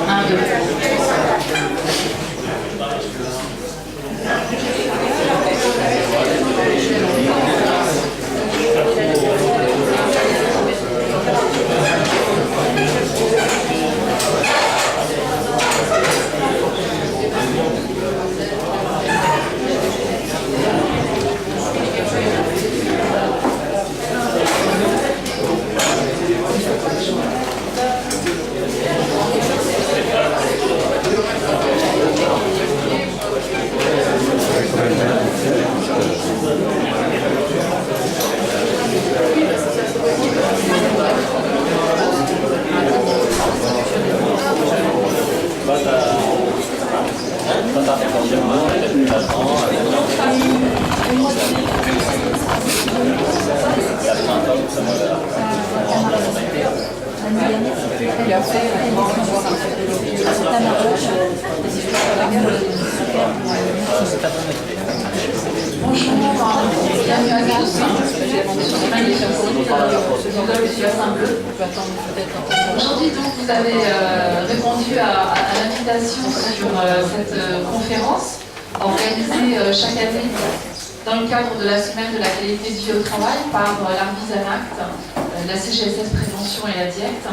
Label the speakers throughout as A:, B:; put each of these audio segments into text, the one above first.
A: Un, deux.
B: Aujourd'hui, donc, vous avez répondu à l'invitation sur cette conférence organisée chaque année dans le cadre de la semaine de la qualité de vie au travail par l'Arvisanact, la CGSS Prévention et la DIECT.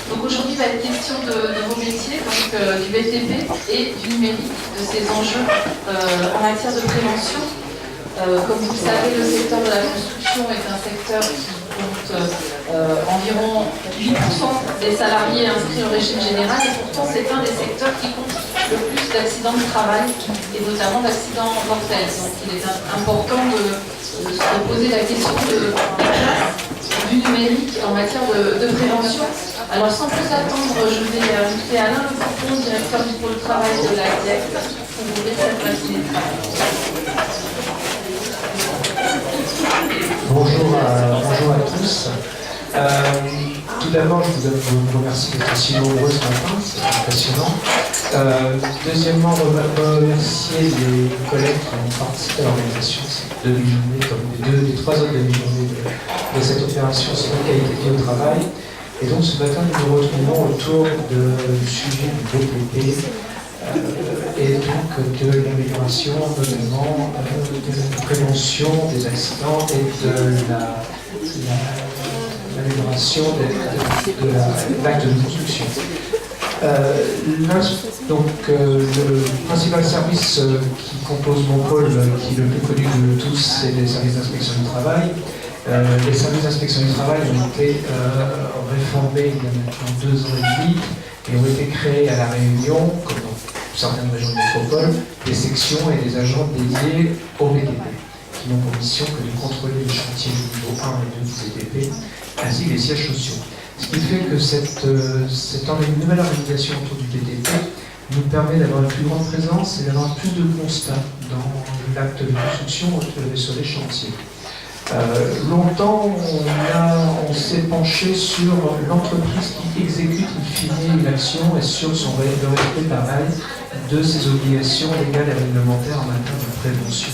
B: Donc aujourd'hui, il va être question de vos métiers, donc du BTP et du numérique, de ces enjeux en matière de prévention. Comme vous le savez, le secteur de la construction est un secteur qui compte environ 8% des salariés inscrits au régime général et pourtant c'est un des secteurs qui compte le plus d'accidents de travail et notamment d'accidents mortels. Donc il est important de se poser la question de la place du numérique en matière de prévention. Alors sans plus attendre, je vais inviter Alain Le Coupon, directeur du pôle travail de la DIECT, pour ouvrir cette matinée de travail.
C: Bonjour à tous. Tout d'abord, je vous remercie d'être aussi nombreux ce matin, c'est impressionnant. Deuxièmement, remercier les collègues qui ont participé à l'organisation de cette demi-journée, comme les trois autres demi-journées de cette opération sur la qualité de vie au travail. Et donc ce matin, nous nous retrouvons autour du sujet du BTP et donc de l'amélioration, notamment de la prévention des accidents et de l'amélioration de l'acte de construction. Le principal service qui compose mon pôle, qui est le plus connu de tous, c'est les services d'inspection du travail. Les services d'inspection du travail ont été réformés il y a maintenant 2 ans et demi et ont été créés à La Réunion, comme dans certaines régions de métropole, des sections et des agents dédiés au BTP, qui n'ont pour mission que de contrôler les chantiers du niveau 1 et 2 du BTP, ainsi que les sièges sociaux. Ce qui fait que cette nouvelle organisation autour du BTP nous permet d'avoir une plus grande présence et d'avoir plus de constats dans l'acte de construction sur les chantiers. Longtemps, on s'est penché sur l'entreprise qui exécute in fine une action et sur le respect pareil de ses obligations légales et réglementaires en matière de prévention.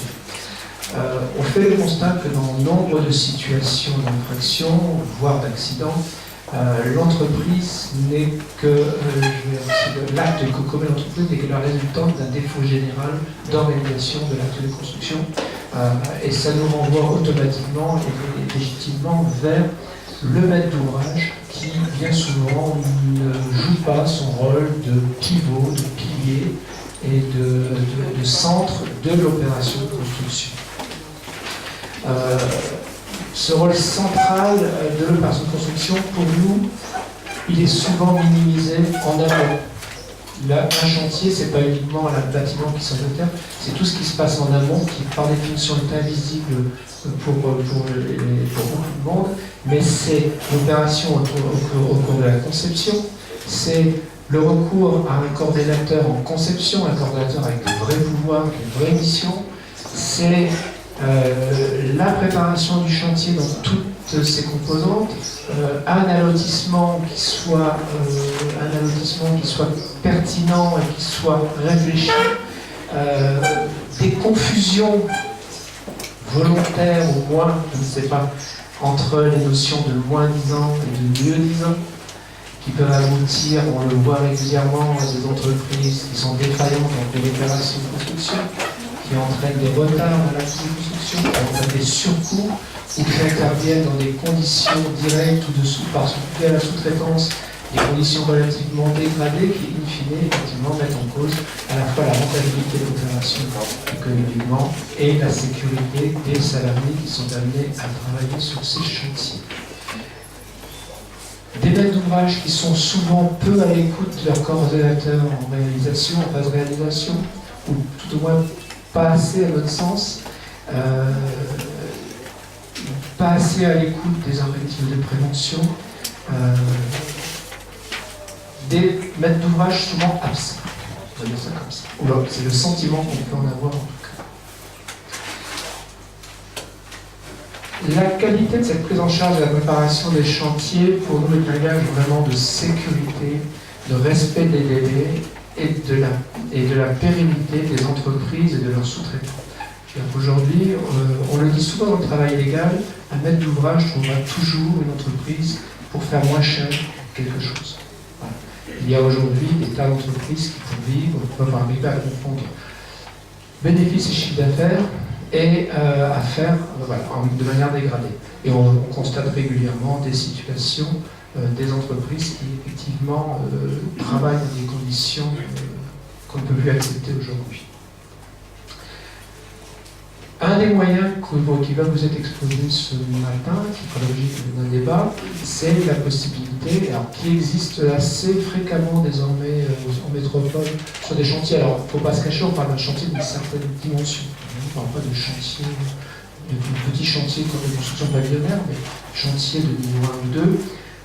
C: On fait le constat que dans nombre de situations d'infraction, voire d'accident, l'entreprise n'est que l'acte que commet l'entreprise n'est que le résultat d'un défaut général d'organisation de l'acte de construction. Et ça nous renvoie automatiquement et légitimement vers le maître d'ouvrage qui, bien souvent, ne joue pas son rôle de pivot, de pilier et de centre de l'opération de construction. Ce rôle central de l'opération de construction, pour nous, il est souvent minimisé en amont. Un chantier, ce n'est pas uniquement un bâtiment qui sort de terre, c'est tout ce qui se passe en amont, qui par définition est invisible pour beaucoup de monde, mais c'est l'opération au cours de la conception, c'est le recours à un coordonnateur en conception, un coordonnateur avec de vrais pouvoirs, une vraie mission, c'est la préparation du chantier dans toutes ses composantes, un allotissement qui soit pertinent et qui soit réfléchi, des confusions volontaires au moins, je ne sais pas, entre les notions de moins disant et de mieux disant, qui peuvent aboutir, on le voit régulièrement, à des entreprises qui sont défaillantes dans les opérations de construction, qui entraînent des retards dans la construction, qui entraînent des surcoûts, ou qui interviennent dans des conditions directes ou dessous parce que à la sous-traitance, des conditions relativement dégradées qui, in fine, effectivement, mettent en cause à la fois la rentabilité de l'opération économiquement et la sécurité des salariés qui sont amenés à travailler sur ces chantiers. Des maîtres d'ouvrage qui sont souvent peu à l'écoute de leurs coordonnateurs en réalisation, en phase de réalisation, ou tout au moins pas assez à notre sens, pas assez à l'écoute des objectifs de prévention, des maîtres d'ouvrage souvent absents. On va dire ça comme ça. Ou c'est le sentiment qu'on peut en avoir en tout cas. La qualité de cette prise en charge de la préparation des chantiers, pour nous, est un gage vraiment de sécurité, de respect des délais et de la pérennité des entreprises et de leurs sous-traitants. Aujourd'hui, on le dit souvent dans le travail légal, un maître d'ouvrage trouvera toujours une entreprise pour faire moins cher quelque chose. Voilà. Il y a aujourd'hui des tas d'entreprises qui, pour vivre, peuvent arriver à confondre bénéfices et chiffre d'affaires et à faire de manière dégradée. Et on constate régulièrement des situations, des entreprises qui effectivement travaillent dans des conditions qu'on ne peut plus accepter aujourd'hui. Un des moyens qui va vous être exposé ce matin, qui est l'objet d'un débat, c'est la possibilité, alors, qui existe assez fréquemment désormais en métropole sur des chantiers. Alors, il ne faut pas se cacher, on parle d'un chantier d'une certaine dimension. On ne parle pas de chantier, de petits chantiers comme de construction pavillonnaire, mais chantier de niveau 1 ou 2,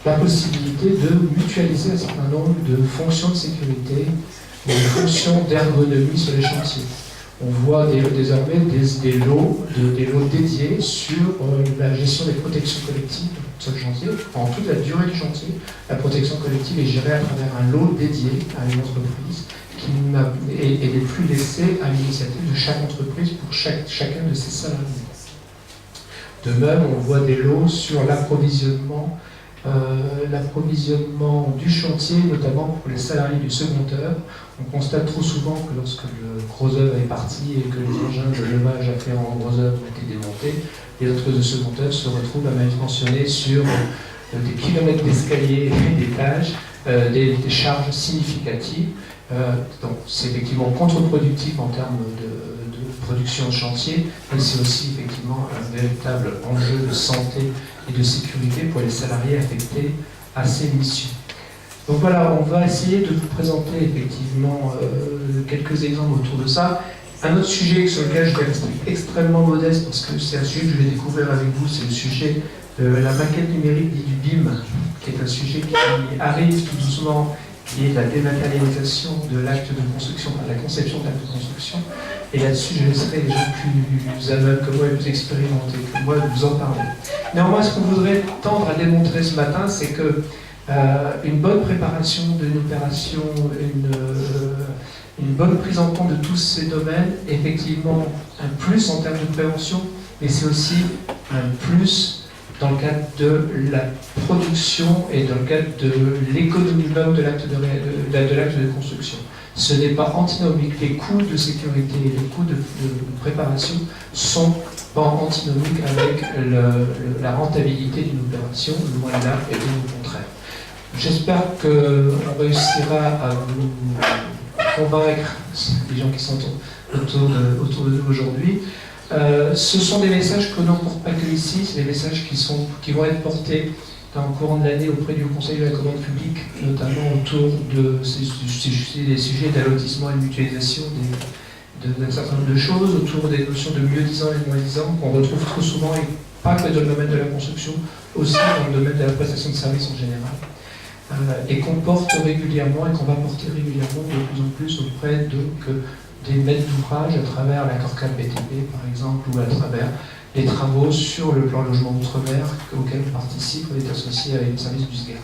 C: la possibilité de mutualiser un certain nombre de fonctions de sécurité, de fonctions d'ergonomie sur les chantiers. On voit désormais des lots dédiés sur la gestion des protections collectives sur le chantier. Pendant toute la durée du chantier, la protection collective est gérée à travers un lot dédié à une entreprise et n'est plus laissée à l'initiative de chaque entreprise pour chacun de ses salariés. De même, on voit des lots sur l'approvisionnement du chantier, notamment pour les salariés du second œuvre. On constate trop souvent que lorsque le gros œuvre est parti et que les engins de levage afférents au gros œuvre ont été démontés, les entreprises de second œuvre se retrouvent à manutentionner sur des kilomètres d'escaliers et d'étages, des charges significatives. Donc c'est effectivement contre-productif en termes de production de chantier, mais c'est aussi effectivement un véritable enjeu de santé et de sécurité pour les salariés affectés à ces missions. Donc voilà, on va essayer de vous présenter effectivement quelques exemples autour de ça. Un autre sujet sur lequel je vais rester extrêmement modeste, parce que c'est un sujet que je vais découvrir avec vous, c'est le sujet de la maquette numérique du BIM, qui est un sujet qui arrive tout doucement, qui est la dématérialisation de l'acte de construction, la conception de l'acte de construction. Et là-dessus, je laisserai les gens plus aveugles que moi et plus expérimentés que moi vous en parler. Néanmoins, ce qu'on voudrait tendre à démontrer ce matin, c'est que une bonne préparation d'une opération, une bonne prise en compte de tous ces domaines, effectivement un plus en termes de prévention, mais c'est aussi un plus dans le cadre de la production et dans le cadre de l'économie même de l'acte de construction. Ce n'est pas antinomique. Les coûts de sécurité et les coûts de préparation sont pas antinomiques avec la rentabilité d'une opération, loin de là, et bien au contraire. J'espère qu'on réussira à vous convaincre, les gens qui sont autour de nous aujourd'hui. Ce sont des messages que l'on ne porte pas que ici, c'est des messages qui vont être portés dans le courant de l'année auprès du Conseil de la commande publique, notamment autour de des sujets d'allotissement et de mutualisation d'un certain nombre de choses, autour des notions de mieux-disant et de moins-disant, qu'on retrouve trop souvent, et pas que dans le domaine de la construction, aussi dans le domaine de la prestation de services en général. Et qu'on porte régulièrement et qu'on va porter régulièrement de plus en plus auprès des maîtres d'ouvrage à travers l'accord cadre BTP par exemple, ou à travers les travaux sur le plan logement outre-mer auquel on participe, on est associé avec le service du SGAR.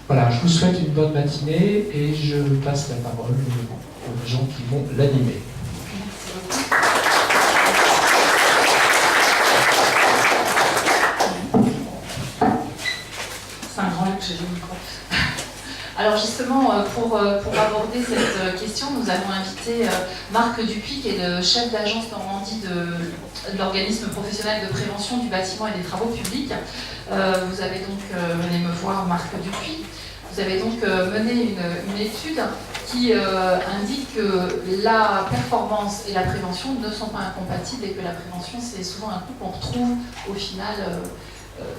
C: Voilà, je vous souhaite une bonne matinée et je passe la parole aux gens qui vont l'animer.
B: que j'ai le micro. Alors justement, pour aborder cette question, nous avons invité Marc Dupuis, qui est le chef d'agence Normandie de l'organisme professionnel de prévention du bâtiment et des travaux publics. Vous avez donc, venez me voir, Marc Dupuis, vous avez donc mené une étude qui indique que la performance et la prévention ne sont pas incompatibles et que la prévention, c'est souvent un coup qu'on retrouve au final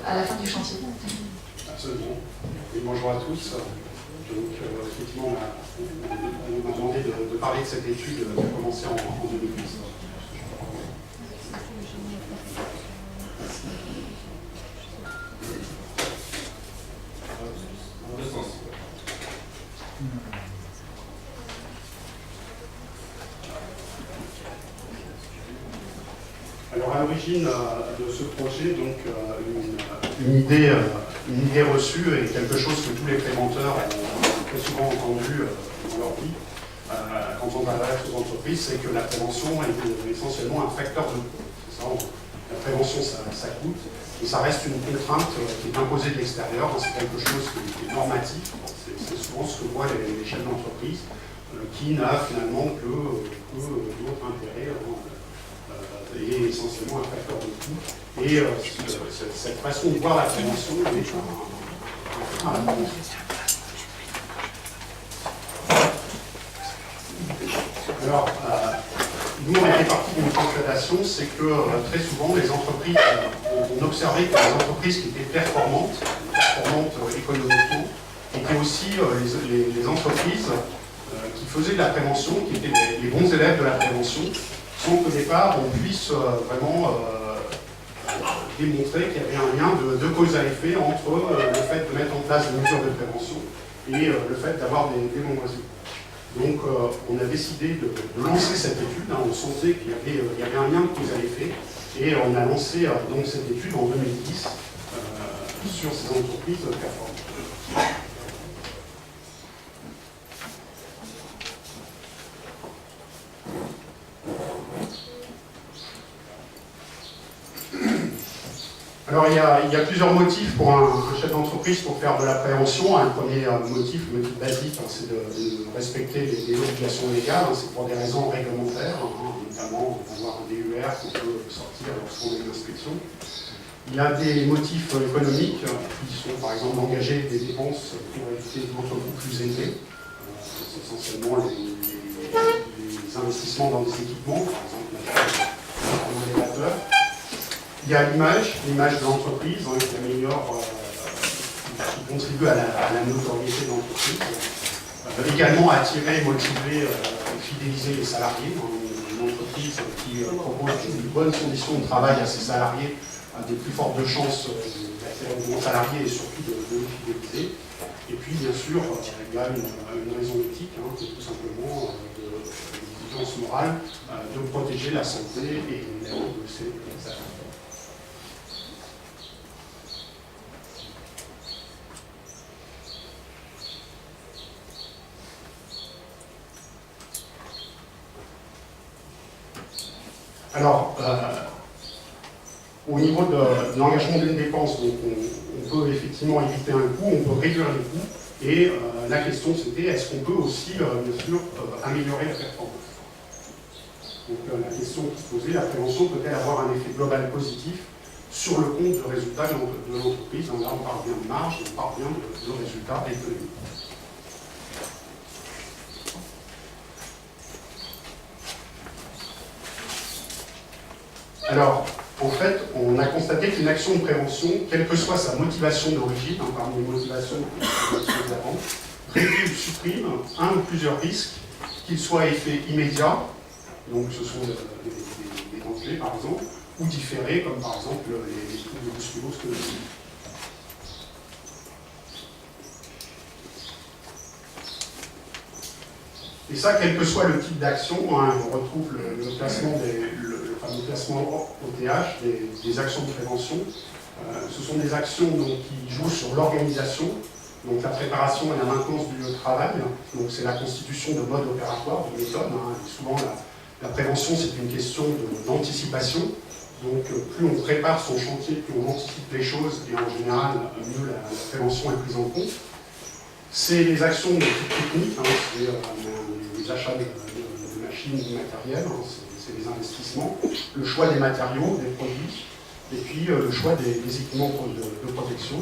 B: à la fin du chantier.
A: Absolument. Et bonjour à tous. Donc, effectivement, on m'a demandé de parler de cette étude qui a commencé en 2010. Alors, à l'origine de ce projet, donc, une idée reçue et quelque chose que tous les préventeurs ont très souvent entendu dans leur vie quand on s'adresse aux entreprises, c'est que la prévention est essentiellement un facteur de coût. C'est ça, la prévention, ça coûte, et ça reste une contrainte qui est imposée de l'extérieur. C'est quelque chose qui est normatif. C'est souvent ce que voient les chefs d'entreprise, qui n'a finalement que d'autres intérêts. Et essentiellement un facteur de coût. Et cette façon de voir la prévention est un frein à la prévention. Alors, nous, on est parti d'une constatation, c'est que très souvent, les entreprises, on observait que les entreprises qui étaient performantes économiquement, étaient aussi les entreprises qui faisaient de la prévention, qui étaient les bons élèves de la prévention, sans qu'au départ, on puisse vraiment démontrer qu'il y avait un lien de cause à effet entre le fait de mettre en place des mesures de prévention et le fait d'avoir des bons résultats. Donc, on a décidé de lancer cette étude. On sentait qu'il y avait un lien de cause à effet, et on a lancé donc cette étude en 2010 sur ces entreprises performantes. Alors, il y a plusieurs motifs pour un chef d'entreprise pour faire de la prévention. Un premier motif basique, c'est de respecter les obligations légales. C'est pour des raisons réglementaires, notamment d'avoir un DUR qu'on peut sortir lorsqu'on est une inspection. Il y a des motifs économiques qui sont, par exemple, d'engager des dépenses pour éviter d'autres coûts plus élevés. C'est essentiellement les investissements dans des équipements, par exemple un élévateur. Il y a l'image de l'entreprise qui améliore, qui contribue à la notoriété de l'entreprise. Également attirer, motiver et fidéliser les salariés. Une entreprise qui propose de bonnes conditions de travail à ses salariés a des plus fortes chances d'attirer de bons salariés et surtout de les fidéliser. Et puis bien sûr, il y a une raison éthique, qui est tout simplement l'exigence morale de protéger la santé et la vie de ses salariés. Alors, au niveau de l'engagement d'une dépense, donc on peut effectivement éviter un coût, on peut réduire les coûts, et la question c'était, est-ce qu'on peut aussi, bien sûr, améliorer la performance? Donc la question qui se posait, la prévention peut-elle avoir un effet global positif sur le compte de résultats de l'entreprise? Là, on parle bien de marge, on parle bien de résultats économiques. Alors, en fait, on a constaté qu'une action de prévention, quelle que soit sa motivation d'origine, parmi les motivations avant, réduit ou supprime un ou plusieurs risques, qu'ils soient à effet immédiat, donc ce sont des dangers par exemple, ou différés, comme par exemple les troubles musculo-squelettiques. Et ça, quel que soit le type d'action, on retrouve le classement le fameux classement OTH des actions de prévention. Ce sont des actions donc, qui jouent sur l'organisation, donc la préparation et la maintenance du lieu de travail. Donc c'est la constitution de modes opératoires, de méthodes. Et souvent la prévention c'est une question d'anticipation. Donc plus on prépare son chantier, plus on anticipe les choses, et en général, mieux la prévention est prise en compte. C'est les actions de type technique, c'est les achats de machines, de matériel, c'est les investissements, le choix des matériaux, des produits, et puis le choix des équipements de protection.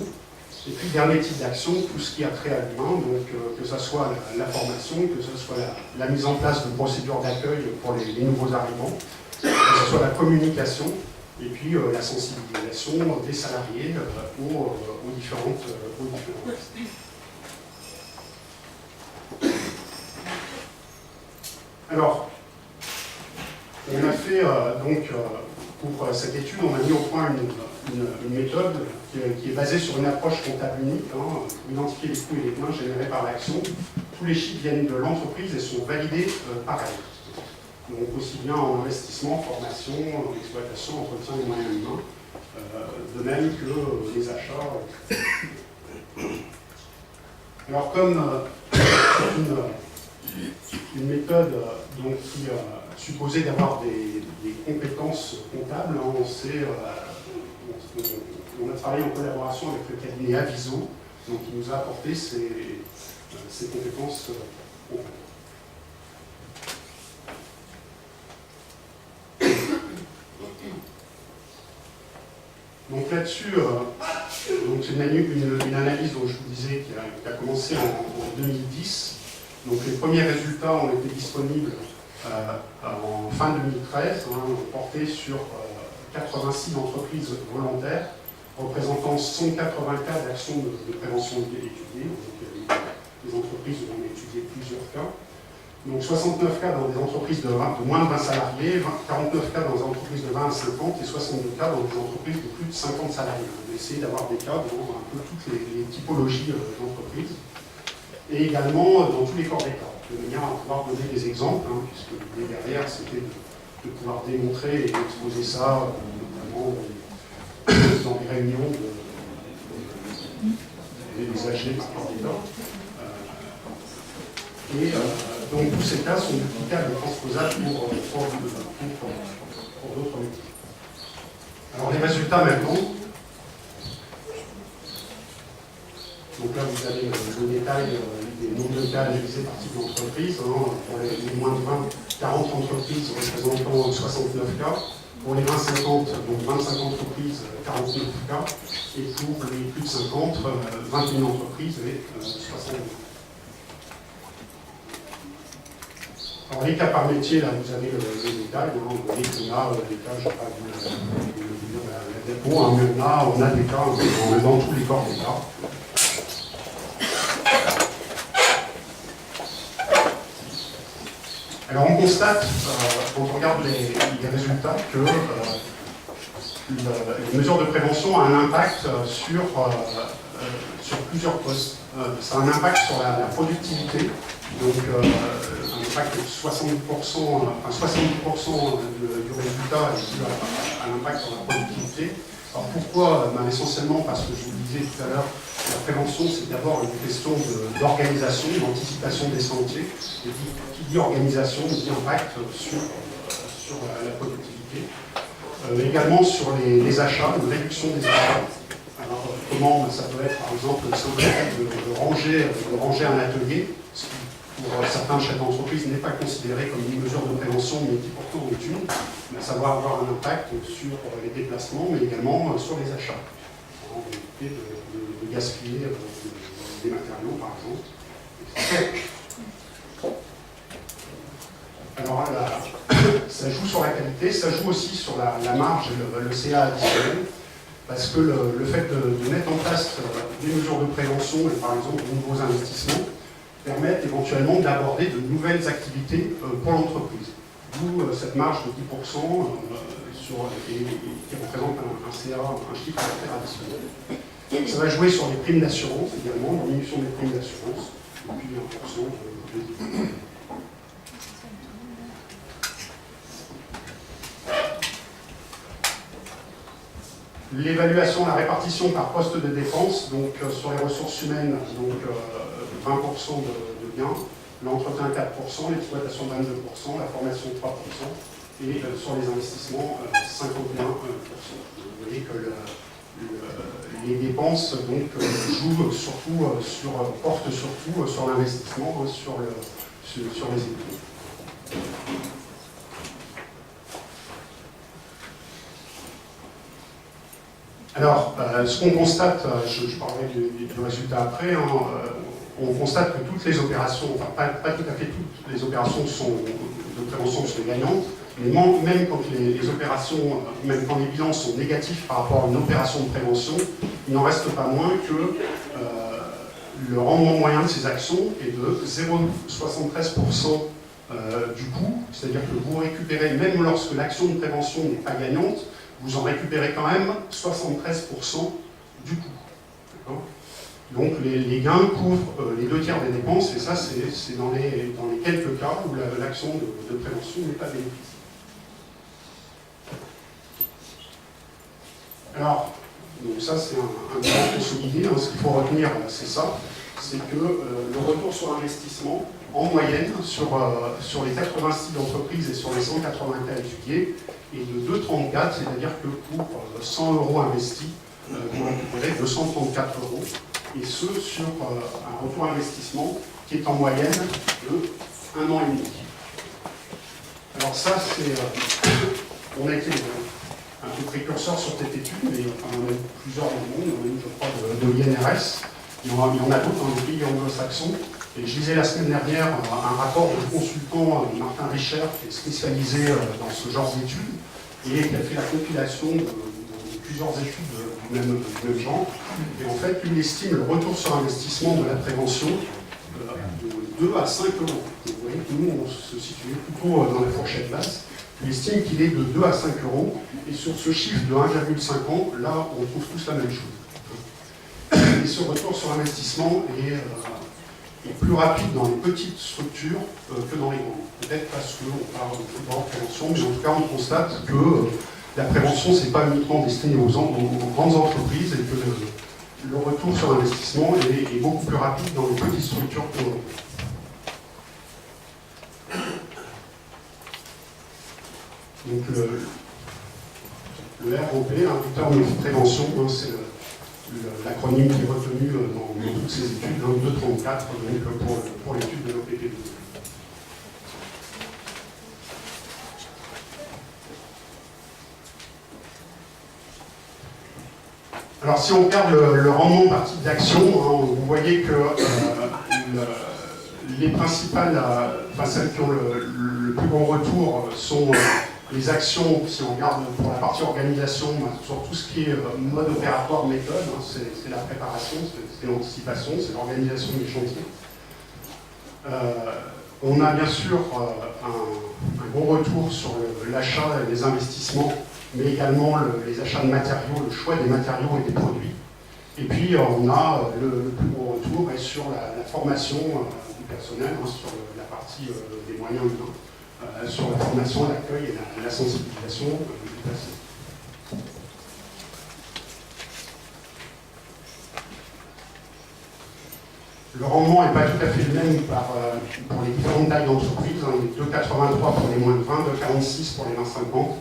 A: Et puis, dernier type d'action, tout ce qui a trait à l'humain, donc que ce soit la formation, que ce soit la mise en place de procédures d'accueil pour les nouveaux arrivants, que ce soit la communication, et puis la sensibilisation des salariés aux différentes risques. Alors, on a fait pour cette étude, on a mis au point une méthode qui est basée sur une approche comptable unique, pour identifier les coûts et les gains générés par l'action. Tous les chiffres viennent de l'entreprise et sont validés pareil. Donc aussi bien en investissement, formation, en exploitation, entretien et moyens humains, de même que les achats. Alors comme une méthode qui supposait d'avoir des compétences comptables, on a travaillé en collaboration avec le cabinet Aviso, qui nous a apporté ces compétences comptables. Donc là-dessus, c'est une analyse dont je vous disais qui a commencé en 2010. Donc les premiers résultats ont été disponibles en fin 2013, portés sur 86 entreprises volontaires, représentant 180 cas d'actions de prévention étudiées. Donc les entreprises ont étudié plusieurs cas. Donc 69 cas dans des entreprises de moins de 20 salariés, 49 cas dans des entreprises de 20 à 50 et 62 cas dans des entreprises de plus de 50 salariés. On a essayé d'avoir des cas dans un peu toutes les typologies d'entreprises et également dans tous les corps d'État, de manière à pouvoir donner des exemples, puisque l'idée derrière c'était de pouvoir démontrer et exposer ça, notamment dans des réunions des AG par corps d'État. Et donc tous ces cas sont duplicables et transposables pour d'autres métiers. Alors les résultats maintenant. Donc là vous avez le détail des nombres de cas analysés par type d'entreprise. Pour les moins de 20, 40 entreprises représentant 69 cas. Pour les 20-50, donc 25 entreprises, 49 cas. Et pour les plus de 50, 21 entreprises et 62 cas. Alors les cas par métier, là vous avez le détail, vous voyez qu'on a des cas, je ne vais pas vous dire la dépôt, mais on a des cas dans tous les corps d'État. Alors on constate, quand on regarde les résultats, que les mesures de prévention ont un impact sur plusieurs postes. Ça a un impact sur la productivité, donc un impact de 70%, du résultat est dû à l'impact sur la productivité. Alors pourquoi? Essentiellement parce que je vous le disais tout à l'heure, la prévention c'est d'abord une question d'organisation, d'anticipation des chantiers. Et qui dit organisation dit impact sur la productivité. Également sur les achats, une réduction des achats. Alors comment ça peut être par exemple le simple fait de ranger un atelier, ce qui pour certains chefs d'entreprise n'est pas considéré comme une mesure de prévention, mais qui pourtant est une, à savoir avoir un impact sur les déplacements, mais également sur les achats. On va éviter de gaspiller des matériaux, par exemple. Alors là, ça joue sur la qualité, ça joue aussi sur la marge et le CA additionnel, parce que le fait de mettre en place des mesures de prévention, et par exemple de nouveaux investissements, permettent éventuellement d'aborder de nouvelles activités pour l'entreprise. D'où cette marge de 10% qui représente un CA, un chiffre d'affaires additionnel. Ça va jouer sur les primes d'assurance également, diminution des primes d'assurance, et puis 1% de l'évaluation, la répartition par poste de dépense, donc sur les ressources humaines, donc 20% de gains, l'entretien 4%, l'exploitation 22%, la formation 3%, et sur les investissements, 51%. Vous voyez que les dépenses donc, portent surtout sur l'investissement, hein, sur les études. Alors, ce qu'on constate, je parlerai du résultat après, hein, on constate que toutes les opérations, enfin pas tout à fait toutes les opérations de prévention sont gagnantes, mais même quand les opérations, même quand les bilans sont négatifs par rapport à une opération de prévention, il n'en reste pas moins que le rendement moyen de ces actions est de 0,73% du coût, c'est-à-dire que vous récupérez, même lorsque l'action de prévention n'est pas gagnante, vous en récupérez quand même 73% du coût. Donc les gains couvrent les 2/3 des dépenses, et ça c'est dans les quelques cas où l'action de prévention n'est pas bénéfique. Alors, donc ça c'est un bilan consolidé, hein, ce qu'il faut retenir c'est ça, c'est que le retour sur investissement, en moyenne, sur les 86 d'entreprises et sur les 180 cas étudiés, est de 2,34, c'est-à-dire que pour 100 € investis, vous récupérez 234 €, et ce sur un retour investissement qui est en moyenne de 1 an et demi. Alors ça, on a été un peu précurseur sur cette étude, mais enfin, on a eu plusieurs dans le monde, on a eu, je crois, de l'INRS, il y en a d'autres dans les pays anglo-saxons. Et je lisais la semaine dernière un rapport du consultant Martin Richer, qui est spécialisé dans ce genre d'études, et qui a fait la compilation de plusieurs études du même genre. Et en fait, il estime le retour sur investissement de la prévention de 2 à 5 €. Vous voyez que nous, on se situe plutôt dans la fourchette basse. Il estime qu'il est de 2 à 5 €. Et sur ce chiffre de 1,5 ans, là, on trouve tous la même chose. Et ce retour sur investissement est plus rapide dans les petites structures que dans les grandes. Peut-être parce qu'on parle de plus grande prévention, mais en tout cas, on constate que la prévention, ce n'est pas uniquement destiné aux grandes entreprises et que le retour sur investissement est beaucoup plus rapide dans les petites structures que dans les grandes. Donc, le ROP, Return of Prévention, hein, c'est l'acronyme qui est retenu dans toutes ces études, 2,34 pour l'étude de l'OPP. Alors si on regarde le rendement par type d'action, hein, vous voyez que les principales, celles qui ont le plus bon retour sont les actions, si on regarde pour la partie organisation, sur tout ce qui est mode opératoire, méthode, hein, c'est la préparation, c'est l'anticipation, c'est l'organisation des chantiers. On a bien sûr un gros retour sur l'achat et les investissements, mais également les achats de matériaux, le choix des matériaux et des produits. Et puis on a le plus gros retour est sur la formation du personnel, hein, sur la partie des moyens humains. Sur la formation, l'accueil et la sensibilisation du patient. Le rendement n'est pas tout à fait le même pour les différentes tailles d'entreprise. Hein. Il est 2,83 pour les moins de 20, 2,46 pour les 20-50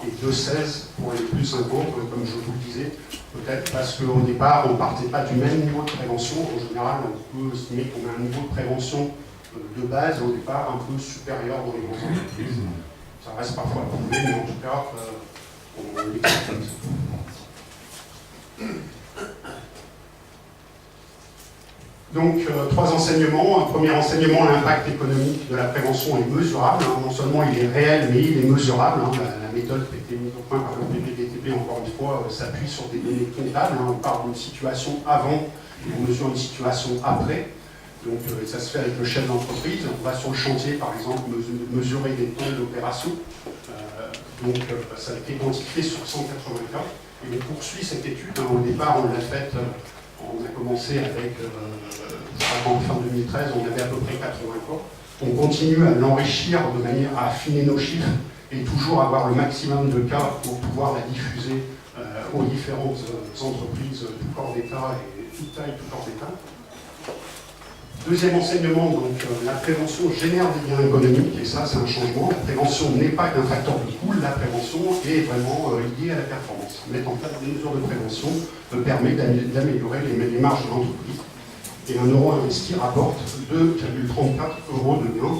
A: et 2,16 pour les plus 50, comme je vous le disais. Peut-être parce qu'au départ, on ne partait pas du même niveau de prévention. En général, on peut estimer qu'on a un niveau de prévention de base au départ un peu supérieur dans les grandes entreprises. Ça reste parfois prouvé, mais en tout cas, on l'explique comme ça. Donc, 3 enseignements. Un premier enseignement, l'impact économique de la prévention est mesurable. Hein. Non seulement il est réel, mais il est mesurable. Hein. La méthode qui a été mise au point par le PPDTP, encore une fois, s'appuie sur des données comptables. Hein. On parle d'une situation avant et on mesure une situation après. Donc ça se fait avec le chef d'entreprise. On va sur le chantier, par exemple, mesurer des temps d'opération. Ça a été quantifié sur 180 cas. Et on poursuit cette étude. Hein. Au départ, on l'a faite, on a commencé avec, en fin 2013, on avait à peu près 80 cas. On continue à l'enrichir de manière à affiner nos chiffres et toujours avoir le maximum de cas pour pouvoir la diffuser aux différentes entreprises, tout corps d'État et toute taille, tout corps d'État. Deuxième enseignement, donc la prévention génère des gains économiques, et ça c'est un changement. La prévention n'est pas qu'un facteur de coût, la prévention est vraiment liée à la performance. Mettre en place des mesures de prévention permet d'améliorer les marges de l'entreprise. Et un euro investi rapporte 2,34 € de gain,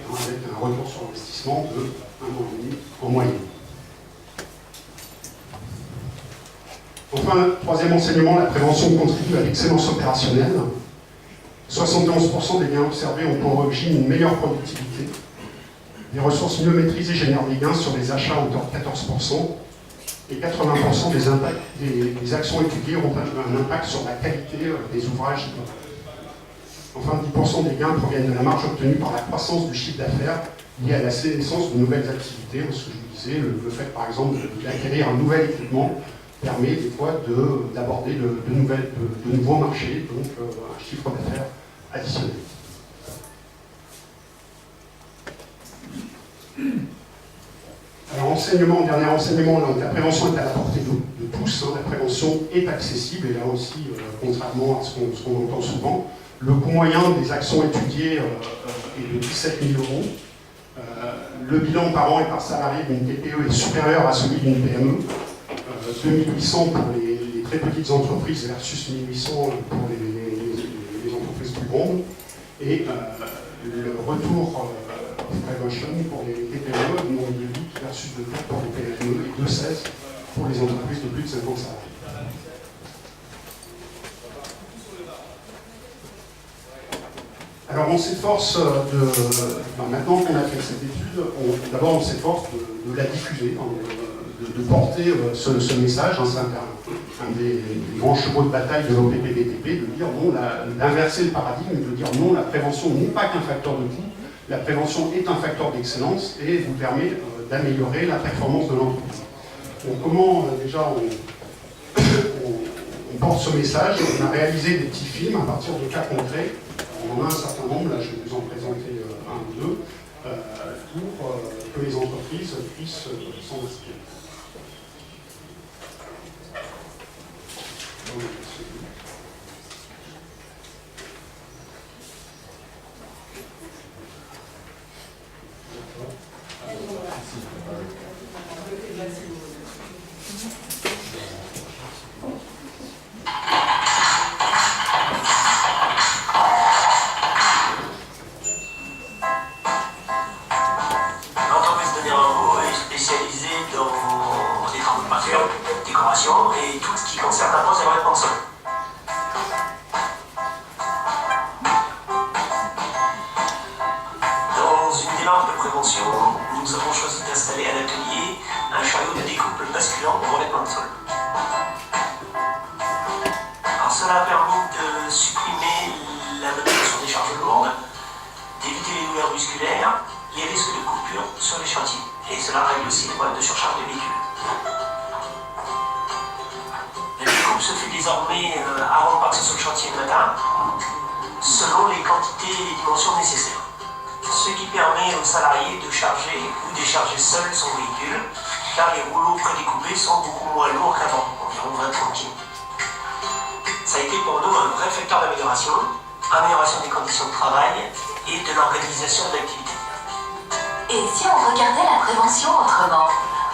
A: avec un retour sur investissement de 1,5 € en moyenne. Enfin, troisième enseignement, la prévention contribue à l'excellence opérationnelle. 71% des gains observés ont pour origine une meilleure productivité. Les ressources mieux maîtrisées génèrent des gains sur les achats à hauteur de 14%. Et 80% des actions étudiées ont un impact sur la qualité des ouvrages. Enfin, 10% des gains proviennent de la marge obtenue par la croissance du chiffre d'affaires liée à la naissance de nouvelles activités. Ce que je vous disais, le fait par exemple d'acquérir un nouvel équipement permet des fois d'aborder de nouveaux marchés, donc un chiffre d'affaires additionnel. Alors, dernier enseignement, donc, la prévention est à la portée de tous, la prévention est accessible, et là aussi, contrairement à ce qu'on entend souvent, le coût moyen des actions étudiées est de 17 000 €. Le bilan par an et par salarié d'une TPE est supérieur à celui d'une PME. 2800 pour les très petites entreprises versus 1800 pour les entreprises plus grandes. Et le retour prévention pour les TPE, nombre de vie versus de vie pour les PME et 2,16 pour les entreprises de plus de 50 salariés. Alors on s'efforce maintenant qu'on a fait cette étude, d'abord on s'efforce de la diffuser, de porter ce message. C'est un des grands chevaux de bataille de l'OPPBTP, de dire non, d'inverser le paradigme, de dire non, la prévention n'est pas qu'un facteur de coût, la prévention est un facteur d'excellence et vous permet d'améliorer la performance de l'entreprise. Donc comment déjà on porte ce message? On a réalisé des petits films à partir de cas concrets. On en a un certain nombre, là je vais vous en présenter un ou deux, pour que les entreprises puissent s'en inspirer.
D: L'entreprise de Nérango est spécialisée dans les travaux de peinture, décoration et tout ce qui concerne la pose et le revêtement de sol. Dans une démarche de prévention, nous avons choisi d'installer à l'atelier un chariot de découpe basculant au revêtement de sol. Alors cela a permis de supprimer la mobilisation des charges lourdes, d'éviter les douleurs musculaires, les risques de coupure sur les chantiers. Et cela règle aussi les problèmes de surcharge des véhicules. La découpe se fait désormais avant de partir sur le chantier le matin, selon les quantités et les dimensions nécessaires. Ce qui permet aux salariés de charger ou décharger seul son véhicule, car les rouleaux prédécoupés sont beaucoup moins lourds qu'avant, environ 20-30 kg. Ça a été pour nous un vrai facteur d'amélioration, amélioration des conditions de travail et de l'organisation de l'activité.
E: Et si on regardait la prévention autrement?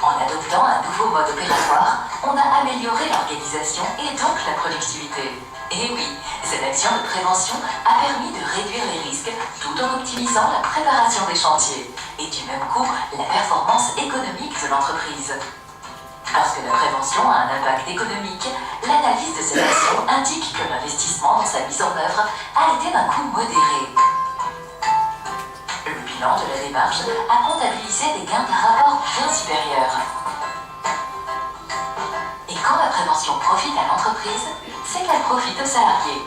E: En adoptant un nouveau mode opératoire, on a amélioré l'organisation et donc la productivité. Et oui, cette action de prévention a permis de réduire les risques tout en optimisant la préparation des chantiers et du même coup la performance économique de l'entreprise. Parce que la prévention a un impact économique, l'analyse de cette action indique que l'investissement dans sa mise en œuvre a été d'un coût modéré. Le bilan de la démarche a comptabilisé des gains d'un rapport bien supérieur. Et quand la prévention profite à l'entreprise, c'est qu'elle profite aux salariés.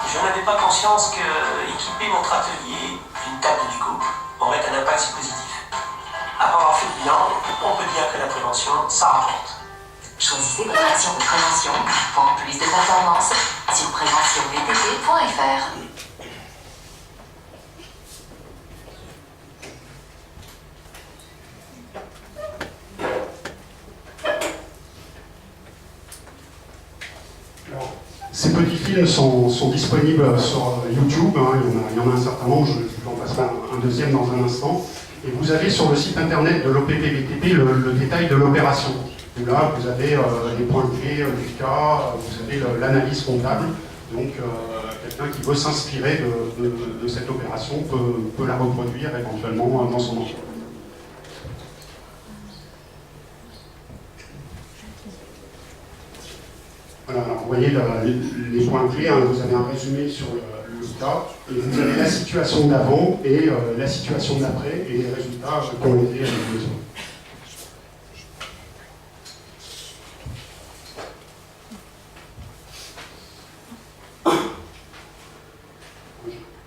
D: Je n'avais pas conscience que équiper notre atelier d'une table de découpe aurait un impact si positif. Après avoir fait le bilan, on peut dire que la prévention, ça rapporte.
E: Choisissez votre action de prévention pour plus de performance sur préventionvtp.fr.
A: Alors, Ces petits films sont disponibles sur YouTube, hein, il y en a un certain nombre, je vous en passerai un deuxième dans un instant. Et vous avez sur le site internet de l'OPPBTP le détail de l'opération. Là, vous avez les points clés du cas, vous avez l'analyse comptable. Donc, quelqu'un qui veut s'inspirer de cette opération peut la reproduire éventuellement dans son emploi. Voilà, alors vous voyez les points clés, hein, vous avez un résumé sur le cas, et vous avez la situation d'avant et la situation d'après, et les résultats qui ont été besoin.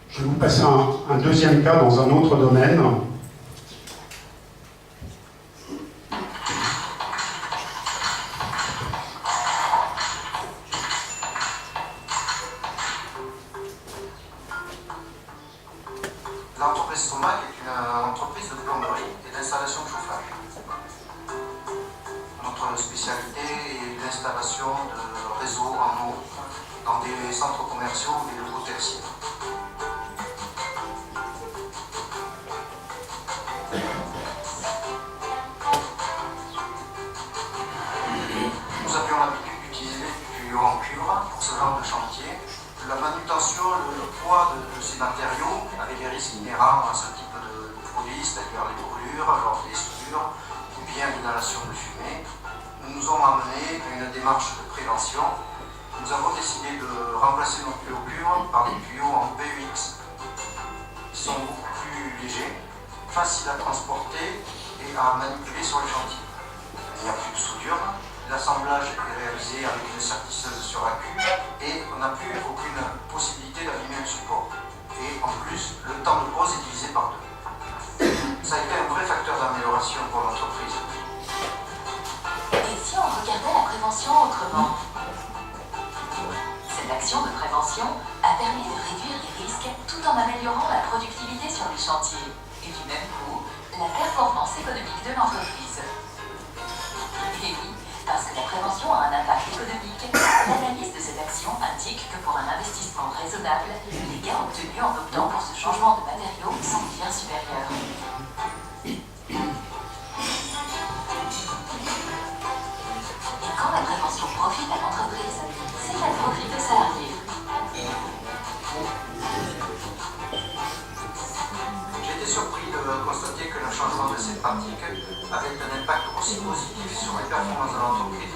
A: Je vais vous passer un deuxième cas dans un autre domaine.
F: L'entreprise Somac est une entreprise de plomberie et d'installation de chauffage. Notre spécialité est l'installation de réseaux en eau dans des centres commerciaux ou des locaux tertiaires. Nous avions l'habitude d'utiliser du tuyau en cuivre pour ce genre de chantier. La manutention, le poids de ces matériaux avec des risques inhérents à ce type de produits, c'est-à-dire les brûlures lors des soudures ou bien l'inhalation de fumée, nous ont amené à une démarche de prévention. Nous avons décidé de remplacer nos tuyaux cuivre par des tuyaux en PEX. Ils sont beaucoup plus légers, faciles à transporter et à manipuler sur les chantiers. Il n'y a plus de soudure. L'assemblage est réalisé avec une sertisseuse sur la cuve et on n'a plus aucune possibilité d'abîmer le support. Et en plus, le temps de pause est divisé par 2. Ça a été un vrai facteur d'amélioration pour l'entreprise.
E: Et si on regardait la prévention autrement? Cette action de prévention a permis de réduire les risques tout en améliorant la productivité sur les chantiers et du même coup, la performance économique de l'entreprise. Et oui, parce que la prévention a un impact économique, l'analyse de cette action indique que pour un investissement raisonnable, les gains obtenus en optant pour ce changement de matériaux sont bien supérieurs. Et quand la prévention profite à l'entreprise, c'est qu'elle profite aux salariés.
F: J'ai été surpris de constater que le changement de ces pratiques avait un impact aussi positif sur les performances de l'entreprise.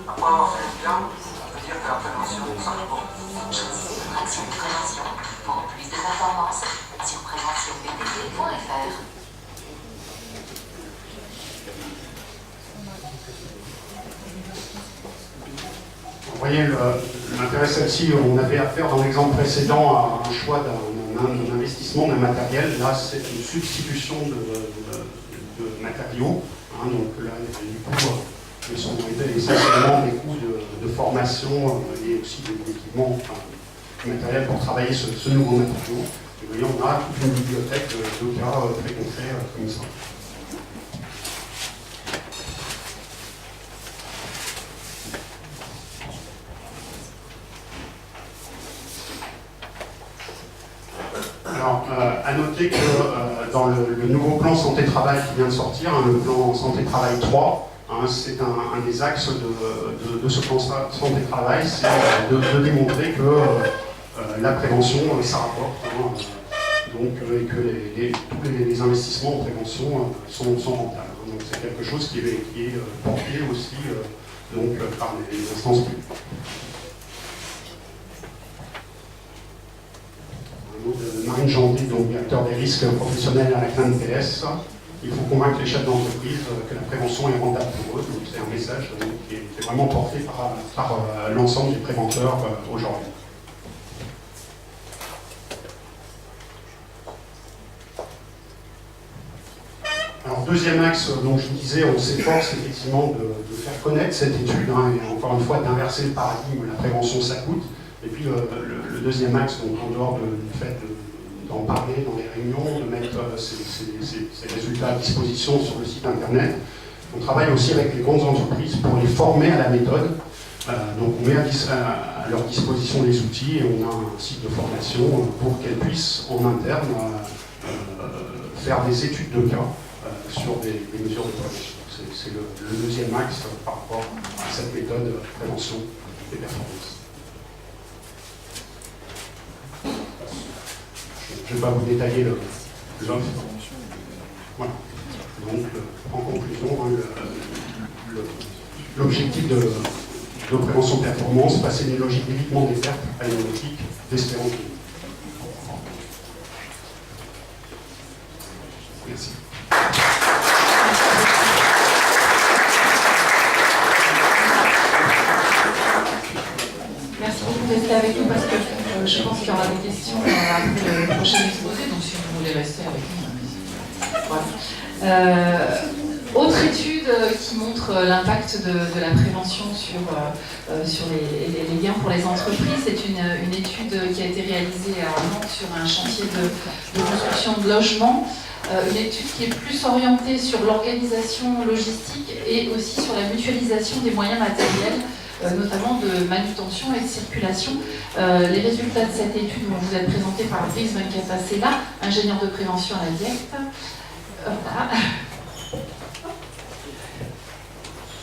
F: Après avoir fait le bilan, on peut dire que la prévention s'arrête pas.
E: Choisissez votre action de prévention pour plus de performance sur préventionbtp.fr.
A: Vous voyez, l'intérêt celle-ci, on avait affaire dans l'exemple précédent à un choix d'un investissement d'un matériel. Là, c'est une substitution de matériaux. Hein, donc là, du coup, ils sont essentiellement des coûts de formation et aussi d'équipement matériel pour travailler ce nouveau matériau. Et vous voyez, on a toute une bibliothèque de cas très concrets comme ça. Alors, à noter que dans le nouveau plan santé-travail qui vient de sortir, hein, le plan santé-travail 3, hein, c'est un des axes de ce plan santé-travail, c'est de démontrer que la prévention, ça rapporte, hein, donc, et que tous les investissements en prévention sont rentables. Hein, donc c'est quelque chose qui est porté aussi donc, par les instances publiques. Marine Jandy, donc directeur des risques professionnels à la CNPS. Il faut convaincre les chefs d'entreprise que la prévention est rentable pour eux. Donc c'est un message qui est vraiment porté par l'ensemble des préventeurs aujourd'hui. Alors deuxième axe, donc je vous disais, on s'efforce effectivement de faire connaître cette étude, hein, et encore une fois d'inverser le paradigme, la prévention ça coûte. Et puis le deuxième axe, donc en dehors du fait d'en parler dans les réunions, de mettre ces résultats à disposition sur le site internet, on travaille aussi avec les grandes entreprises pour les former à la méthode. Donc on met à leur disposition les outils et on a un site de formation pour qu'elles puissent en interne faire des études de cas sur des mesures de prévention. C'est le deuxième axe par rapport à cette méthode de prévention des performances. Je ne vais pas vous détailler l'offre. Voilà. Donc, en conclusion, l'objectif de prévention de performance, passer d'une logique d'évitement des pertes à une logique d'espérance. Merci.
B: Merci beaucoup de rester avec nous parce que je pense qu'il y aura des questions après le prochain exposé, donc si vous voulez rester avec nous, voilà. Autre étude qui montre l'impact de la prévention sur les gains pour les entreprises, c'est une étude qui a été réalisée à Nantes sur un chantier de construction de logements. Une étude qui est plus orientée sur l'organisation logistique et aussi sur la mutualisation des moyens matériels, notamment de manutention et de circulation. Les résultats de cette étude vont vous être présentés par Brice Venkatassela, ingénieur de prévention à la DIECT. Voilà.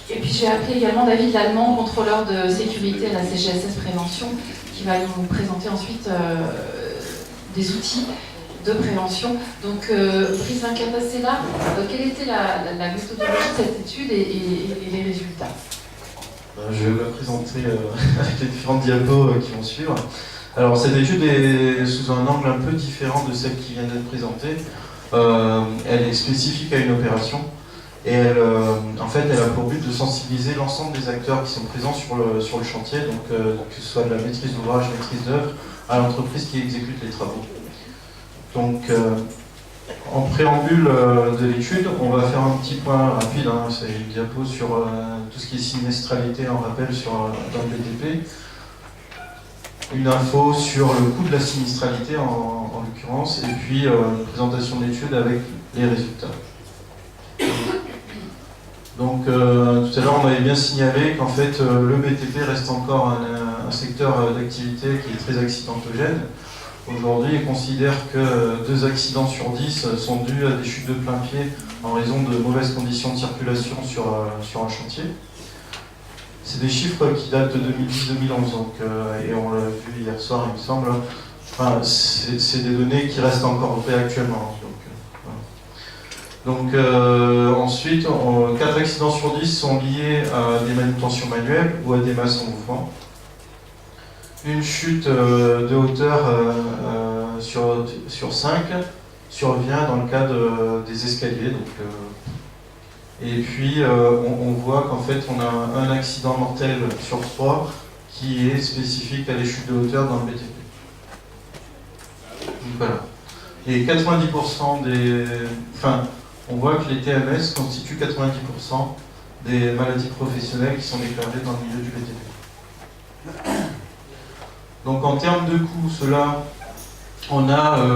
B: Et puis j'ai appelé également David Lallemand, contrôleur de sécurité à la CGSS Prévention, qui va nous présenter ensuite des outils de prévention. Donc, Brice Venkatassela, quelle était la méthodologie de cette étude et les résultats?
G: Je vais vous la présenter avec les différentes diapos qui vont suivre. Alors, cette étude est sous un angle un peu différent de celle qui vient d'être présentée. Elle est spécifique à une opération et en fait, elle a pour but de sensibiliser l'ensemble des acteurs qui sont présents sur le chantier, donc que ce soit de la maîtrise d'ouvrage, maîtrise d'œuvre, à l'entreprise qui exécute les travaux. Donc, en préambule de l'étude, on va faire un petit point rapide, hein, c'est une diapo sur tout ce qui est sinistralité en rappel dans le BTP. Une info sur le coût de la sinistralité en l'occurrence, et puis une présentation de l'étude avec les résultats. Donc tout à l'heure on m'avait bien signalé qu'en fait le BTP reste encore un secteur d'activité qui est très accidentogène. Aujourd'hui, on considère que 2 accidents sur 10 sont dus à des chutes de plein pied en raison de mauvaises conditions de circulation sur un chantier. C'est des chiffres qui datent de 2010-2011, donc, et on l'a vu hier soir, il me semble. Enfin, c'est des données qui restent encore vraies actuellement. Donc, ensuite, 4 accidents sur 10 sont liés à des manutentions manuelles ou à des masses en mouvement. Une chute de hauteur sur 5 survient dans le cas des escaliers. Donc, et puis on voit qu'en fait on a un accident mortel sur 3 qui est spécifique à les chutes de hauteur dans le BTP. Donc, voilà. Et 90% on voit que les TMS constituent 90% des maladies professionnelles qui sont déclarées dans le milieu du BTP. Donc en termes de coûts, on a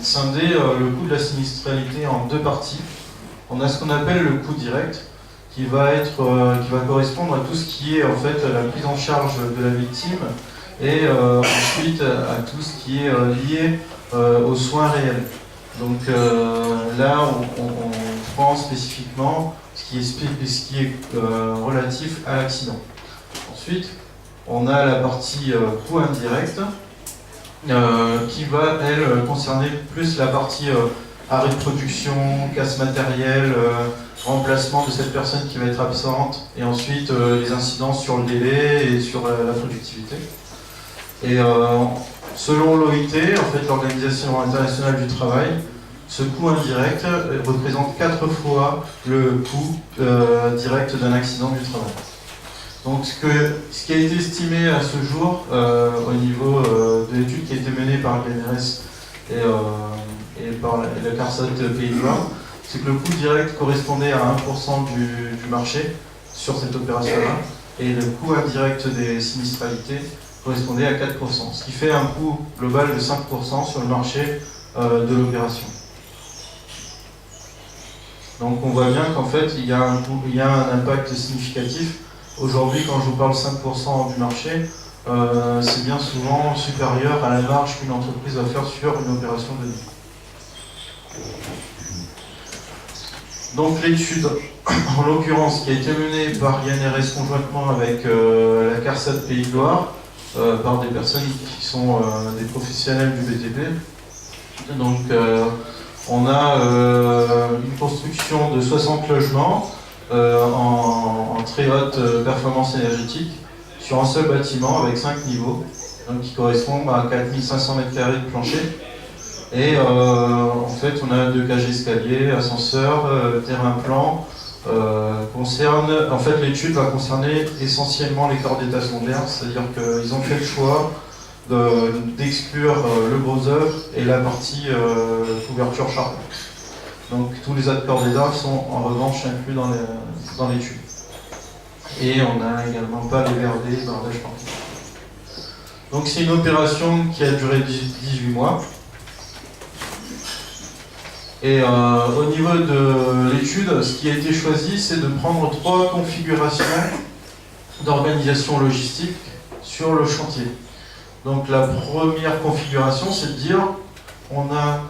G: scindé le coût de la sinistralité en 2 parties. On a ce qu'on appelle le coût direct, qui va correspondre à tout ce qui est en fait la prise en charge de la victime et ensuite à tout ce qui est lié aux soins réels. Donc là, on prend spécifiquement ce qui est relatif à l'accident. Ensuite, on a la partie coût indirect qui va, elle, concerner plus la partie arrêt de production, casse matérielle, remplacement de cette personne qui va être absente, et ensuite les incidences sur le délai et sur la productivité. Et selon l'OIT, en fait, l'Organisation internationale du travail, ce coût indirect représente 4 fois le coût direct d'un accident du travail. Donc ce qui a été estimé à ce jour au niveau de l'étude qui a été menée par l'INRS et par la CARSAT Pays-de-Loire, c'est que le coût direct correspondait à 1% du marché sur cette opération-là, et le coût indirect des sinistralités correspondait à 4%, ce qui fait un coût global de 5% sur le marché de l'opération. Donc on voit bien qu'en fait il y a un impact significatif Aujourd'hui, quand je vous parle 5% du marché, c'est bien souvent supérieur à la marge qu'une entreprise va faire sur une opération de nuit. Donc l'étude, en l'occurrence, qui a été menée par INRS conjointement avec la CARSAT Pays de Loire, par des personnes qui sont des professionnels du BTP. Donc on a une construction de 60 logements en très haute performance énergétique sur un seul bâtiment avec 5 niveaux, donc qui correspondent à 4500 m² de plancher. Et en fait, on a 2 cages d'escalier, ascenseur, terrain plan. En fait, l'étude va concerner essentiellement les corps d'état secondaires, c'est-à-dire qu'ils ont fait le choix d'exclure le gros œuvre et la partie couverture charbon. Donc tous les autres corps d'état sont en revanche inclus dans l'étude. Et on n'a également pas les VRD, bardage parti. Donc c'est une opération qui a duré 18 mois. Et au niveau de l'étude, ce qui a été choisi, c'est de prendre 3 configurations d'organisation logistique sur le chantier. Donc la première configuration, c'est de dire on n'a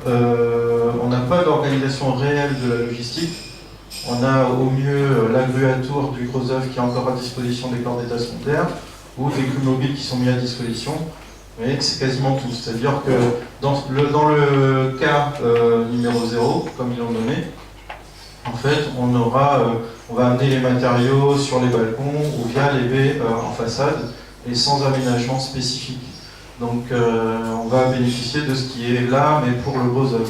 G: pas d'organisation réelle de la logistique. On a au mieux la grue à tour du gros œuvre qui est encore à disposition des corps d'état secondaires ou des grues mobiles qui sont mis à disposition. Mais c'est quasiment tout. C'est-à-dire que dans le cas numéro 0, comme ils l'ont nommé, en fait, on va amener les matériaux sur les balcons ou via les baies en façade et sans aménagement spécifique. Donc on va bénéficier de ce qui est là, mais pour le gros œuvre.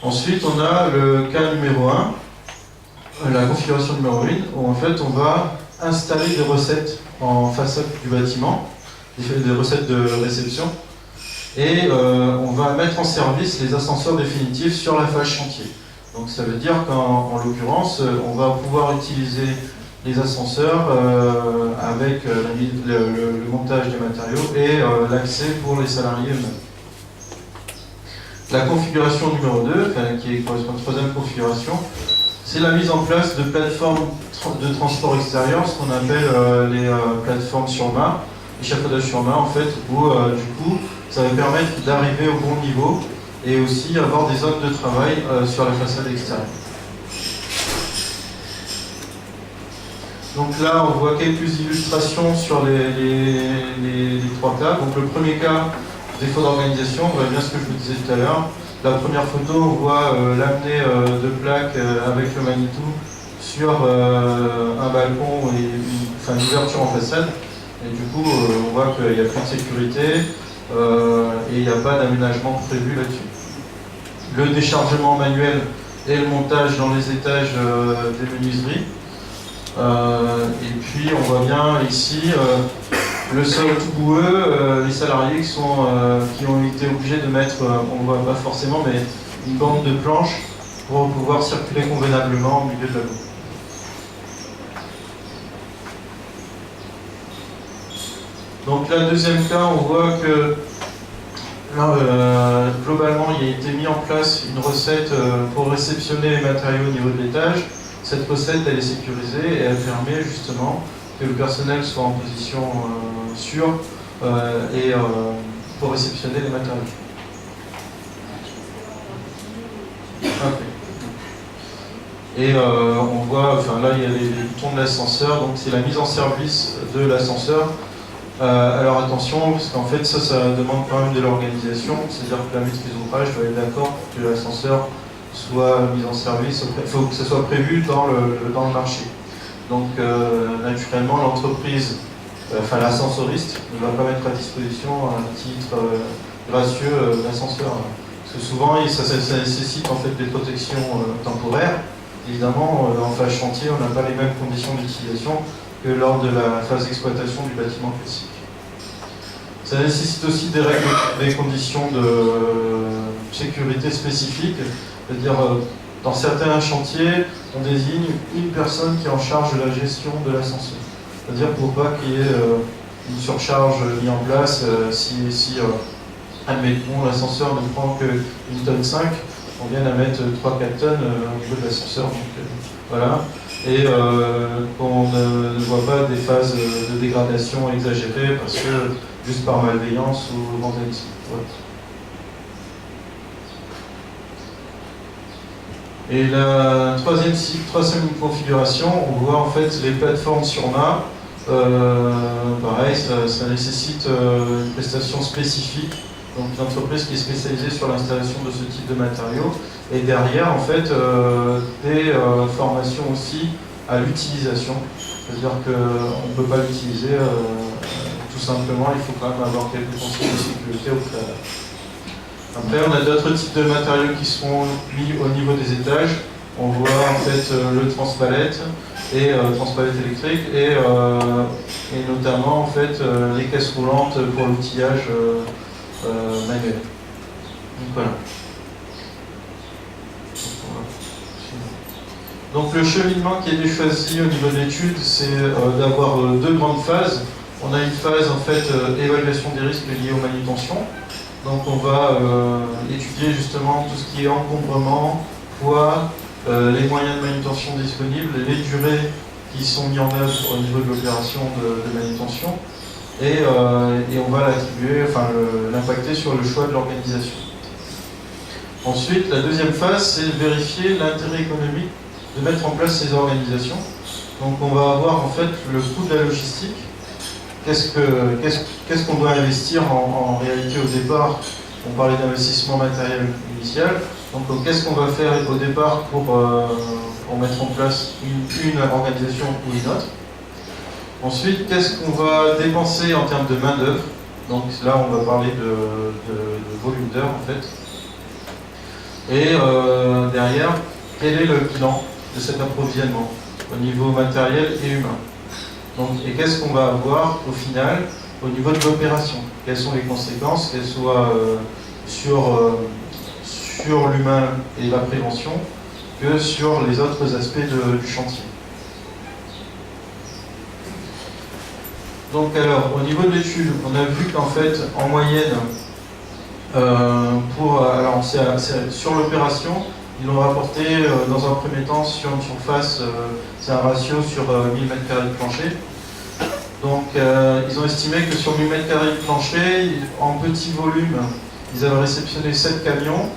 G: Ensuite, on a le cas numéro 1, la configuration numéro 1, où en fait on va installer des recettes en façade du bâtiment, des recettes de réception, et on va mettre en service les ascenseurs définitifs sur la phase chantier. Donc ça veut dire qu'en l'occurrence, on va pouvoir utiliser les ascenseurs avec le montage des matériaux et l'accès pour les salariés eux-mêmes. La configuration numéro 2, qui correspond à la troisième configuration, c'est la mise en place de plateformes de transport extérieur, ce qu'on appelle les plateformes sur main, échafaudage sur main en fait, où du coup ça va permettre d'arriver au bon niveau et aussi avoir des zones de travail sur la façade extérieure. Donc là on voit quelques illustrations sur les 3 cas. Donc le premier cas, défaut d'organisation, on voit bien ce que je vous disais tout à l'heure. La première photo, on voit l'amener de plaques avec le Manitou sur un balcon et une ouverture en façade. Et du coup, on voit qu'il n'y a plus de sécurité et il n'y a pas d'aménagement prévu là-dessus. Le déchargement manuel et le montage dans les étages des menuiseries. Et puis, on voit bien ici le sol tout boueux, les salariés qui ont été obligés de mettre, on ne voit pas forcément, mais une bande de planches pour pouvoir circuler convenablement au milieu de la boue. Donc là, deuxième cas, on voit que là, globalement, il a été mis en place une recette pour réceptionner les matériaux au niveau de l'étage. Cette recette, elle est sécurisée et elle permet justement que le personnel soit en position sûre et pour réceptionner les matériaux. Okay. Et on voit, là il y a les boutons de l'ascenseur, donc c'est la mise en service de l'ascenseur. Alors attention, parce qu'en fait ça demande quand même de l'organisation, c'est-à-dire que la maîtrise d'ouvrage doit être d'accord pour que l'ascenseur soit mis en service, il faut que ça soit prévu dans le marché. Donc naturellement l'entreprise, l'ascensoriste ne va pas mettre à disposition un titre gracieux d'ascenseur. Parce que souvent ça nécessite en fait des protections temporaires. Évidemment, en phase chantier, on n'a pas les mêmes conditions d'utilisation que lors de la phase d'exploitation du bâtiment classique. Ça nécessite aussi des règles, des conditions de sécurité spécifiques, c'est-à-dire dans certains chantiers, on désigne une personne qui est en charge de la gestion de l'ascenseur. C'est-à-dire pour pas qu'il y ait une surcharge mise en place, si admettons, l'ascenseur ne prend que 1,5 tonne, on vient à mettre 3-4 tonnes au niveau de l'ascenseur. Donc Voilà. Et qu'on ne voit pas des phases de dégradation exagérées parce que juste par malveillance ou vandalisme. Ouais. Et la troisième configuration, on voit en fait les plateformes sur MA. Pareil, ça nécessite une prestation spécifique, donc une entreprise qui est spécialisée sur l'installation de ce type de matériaux. Et derrière, en fait, des formations aussi à l'utilisation. C'est-à-dire qu'on ne peut pas l'utiliser tout simplement, il faut quand même avoir quelques consignes de sécurité au préalable. Après, on a d'autres types de matériaux qui seront mis au niveau des étages. On voit en fait le transpalette et transpalette électrique et notamment en fait les caisses roulantes pour l'outillage manuel. Donc voilà. Donc le cheminement qui a été choisi au niveau de l'étude, c'est d'avoir deux grandes phases. On a une phase en fait évaluation des risques liés aux manutentions. Donc on va étudier justement tout ce qui est encombrement, poids, les moyens de manutention disponibles, les durées qui sont mises en œuvre au niveau de l'opération de manutention, et on va l'attribuer, enfin l'impacter sur le choix de l'organisation. Ensuite, la deuxième phase, c'est de vérifier l'intérêt économique de mettre en place ces organisations. Donc on va avoir en fait le coût de la logistique. Qu'est-ce qu'on doit investir en réalité au départ? On parlait d'investissement matériel initial. Donc qu'est-ce qu'on va faire au départ pour mettre en place une organisation ou une autre? Ensuite, qu'est-ce qu'on va dépenser en termes de main-d'œuvre? Donc là, on va parler de volume d'heures en fait. Et derrière, quel est le bilan de cet approvisionnement au niveau matériel et humain? Donc, et qu'est-ce qu'on va avoir au final au niveau de l'opération? Quelles sont les conséquences, qu'elles soient sur l'humain et la prévention, que sur les autres aspects du chantier? Donc alors, au niveau de l'étude, on a vu qu'en fait, en moyenne, sur l'opération, ils l'ont rapporté dans un premier temps sur une surface, c'est un ratio sur 1000 m² de plancher. Donc ils ont estimé que sur 1000 m² de plancher, en petit volume, ils avaient réceptionné 7 camions.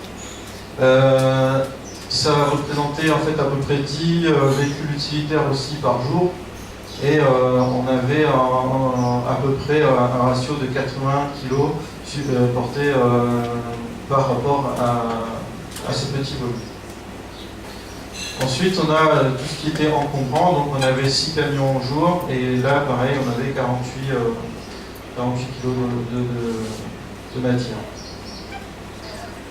G: Ça représentait en fait à peu près 10 véhicules utilitaires aussi par jour. Et on avait à peu près un ratio de 80 kg porté par rapport à ce petit volume. Ensuite, on a tout ce qui était encombrant, donc on avait 6 camions au jour, et là, pareil, on avait 48 kg de matière.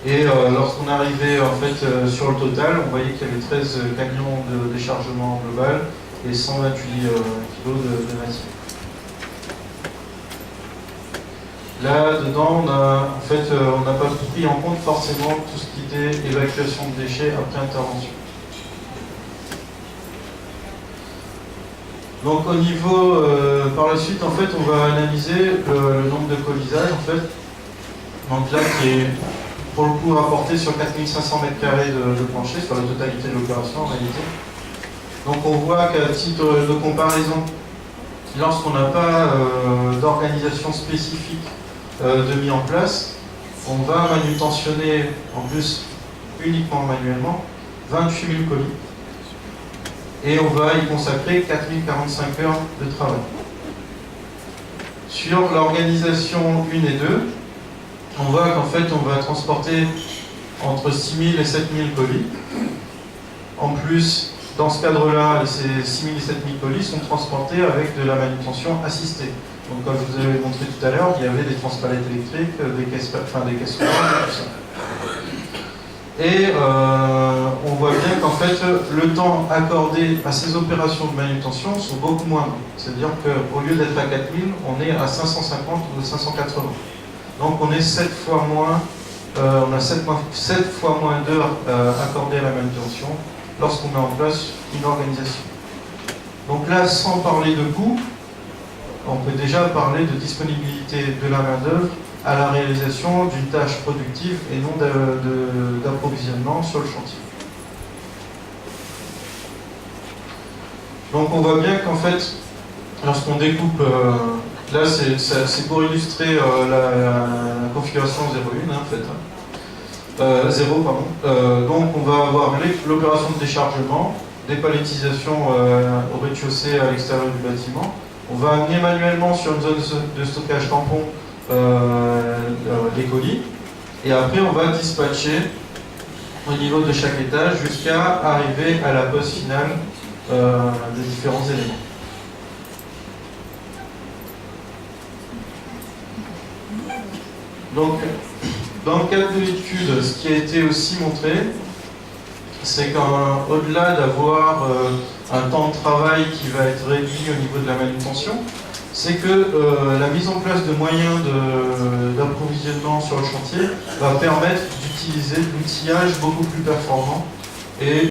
G: Et lorsqu'on arrivait en fait sur le total, on voyait qu'il y avait 13 camions de déchargement global et 128 kg de matière. Là, dedans, on n'a pas pris en compte forcément tout ce qui était évacuation de déchets après intervention. Donc au niveau, par la suite, en fait, on va analyser le nombre de colisages, en fait. Donc là, qui est pour le coup rapporté sur 4500 m² de plancher, sur la totalité de l'opération en réalité. Donc on voit qu'à titre de comparaison, lorsqu'on n'a pas d'organisation spécifique de mise en place, on va manutentionner, en plus uniquement manuellement, 28 000 colis. Et on va y consacrer 4045 heures de travail. Sur l'organisation 1 et 2, on voit qu'en fait on va transporter entre 6000 et 7000 colis. En plus, dans ce cadre-là, ces 6000 et 7000 colis sont transportés avec de la manutention assistée. Donc comme je vous avais montré tout à l'heure, il y avait des transpalettes électriques, des caisses roulantes et tout ça. Et on voit bien qu'en fait, le temps accordé à ces opérations de manutention sont beaucoup moindres. C'est-à-dire qu'au lieu d'être à 4000, on est à 550 ou 580. Donc on est 7 fois moins, on a 7 fois moins d'heures accordées à la manutention lorsqu'on met en place une organisation. Donc là, sans parler de coût, on peut déjà parler de disponibilité de la main-d'œuvre à la réalisation d'une tâche productive et non d'approvisionnement sur le chantier. Donc on voit bien qu'en fait, lorsqu'on découpe, là c'est pour illustrer la configuration 0,1 en fait. 0 pardon. Donc on va avoir l'opération de déchargement, des palettisations au rez-de-chaussée à l'extérieur du bâtiment. On va amener manuellement sur une zone de stockage tampon les colis. Et après on va dispatcher au niveau de chaque étage jusqu'à arriver à la pose finale des différents éléments. Donc, dans le cadre de l'étude, ce qui a été aussi montré, c'est qu'au-delà d'avoir un temps de travail qui va être réduit au niveau de la manutention, c'est que la mise en place de moyens d'approvisionnement sur le chantier va permettre d'utiliser de l'outillage beaucoup plus performant et